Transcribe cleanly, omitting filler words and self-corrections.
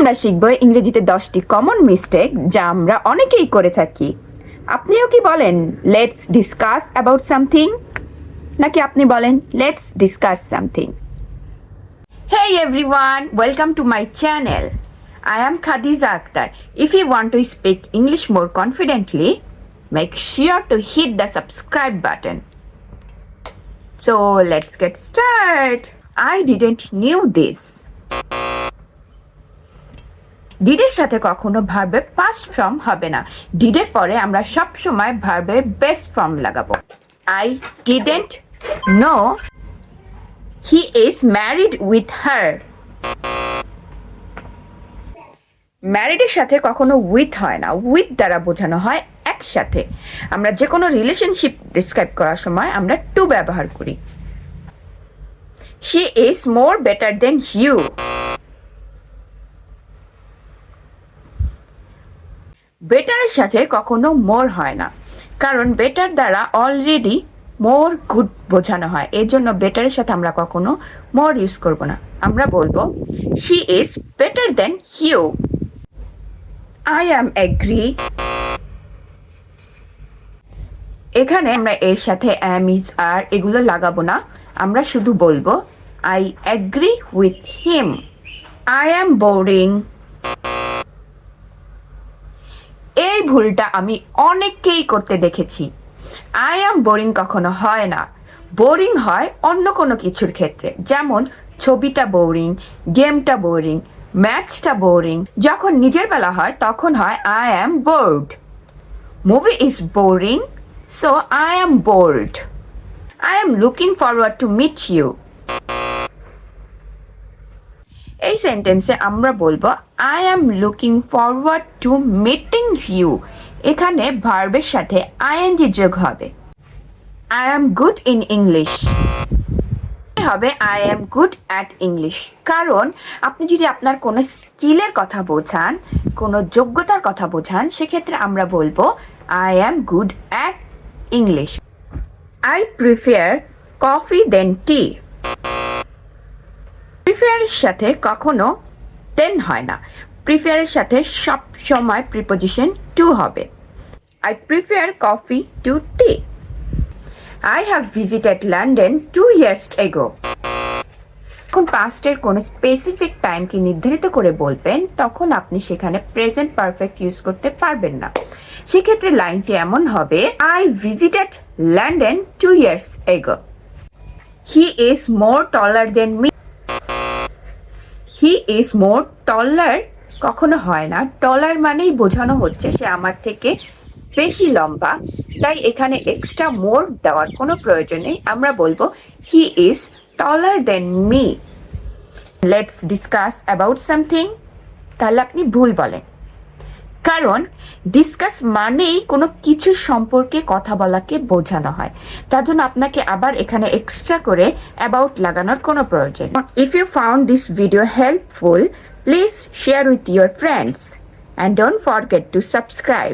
আমরা শিখব ইংরেজিতে 10টি কমন মিস্টেক যা আমরা অনেকেই করে থাকি। আপনিও কি বলেন লেটস ডিসকাস অ্যাবাউট সামথিং, নাকি আপনি বলেন let's discuss something? Hey everyone, welcome to my channel. I am Khadija Akhtar. If you want to speak English more confidently, make sure to hit the subscribe button. So let's get started. I didn't knew this. ডিডের সাথে কখনো ভার্বের past form হবে না। ডিডের পরে আমরা সব সময় ভার্বের বেস্ট ফর্ম লাগাবো। I didn't know he is married with her. ম্যারিডের সাথে কখনো উইথ হয় না, উইথ দ্বারা বোঝানো হয় একসাথে। আমরা যে কোনো রিলেশনশিপ ডিসক্রাইব করার সময় আমরা টু ব্যবহার করি। She is more better than you. বেটারের সাথে কখনো মোর হয় না, কারণ বেটার দ্বারা অলরেডি মোর গুড বোঝানো হয়। এর জন্য বেটারের সাথে আমরা কখনো মোর ইউজ করব না। আমরা বলবো she is better than you. I am agree. এখানে আমরা এর সাথে অ্যাম, ইজ, আর এগুলো লাগাবো না। আমরা শুধু বলবো I agree with him. I am boring. এই ভুলটা আমি অনেককেই করতে দেখেছি। আই অ্যাম বোরিং কখনো হয় না। বোরিং হয় অন্য কোনো কিছুর ক্ষেত্রে, যেমন ছবিটা বোরিং, গেমটা বোরিং, ম্যাচটা বোরিং। যখন নিজের বেলা হয় তখন হয় I am bored. Movie is boring, so I am bored. I am looking forward to meet you. এই সেন্টেন্সে আমরা বলবো I am looking forward to meeting you. এখানে ভার্বের সাথে আইএনজি যোগ হবে। I am good in English হবে I am good at English. কারণ আপনি যদি আপনার কোনো স্কিলের কথা বোঝান, কোনো যোগ্যতার কথা বোঝান, সেক্ষেত্রে আমরা বলবো I am good at English. I prefer coffee than tea. প্রিফারের সাথে কখনো দেন হয় না। প্রিফারের সাথে সব সময় প্রিপোজিশন টু হবে। I prefer coffee to tea. I have visited London 2 years ago। এখন পাস্টের কোনো স্পেসিফিক টাইমকে নির্ধারিত করে বলবেন, তখন আপনি সেখানে প্রেজেন্ট পারফেক্ট ইউজ করতে পারবেন না। সেক্ষেত্রে লাইনটি এমন হবে I visited London 2 years ago। He is more taller than me. He is more taller কখনো হয় না। টলার মানেই বোঝানো হচ্ছে সে আমার থেকে বেশি লম্বা, তাই এখানে এক্সট্রা মোর দেওয়ার কোনো প্রয়োজন নেই। আমরা বলবো he is taller than me. Let's discuss about something, তাহলে আপনি ভুল বলেন, কারণ ডিসকাস মানেই কোনো কিছু সম্পর্কে কথা বলাকে বোঝানো হয়। তার জন্য আপনাকে আবার এখানে এক্সট্রা করে অ্যাবাউট লাগানোর কোনো প্রয়োজন। If you found this video helpful, please share with your friends and don't forget to subscribe.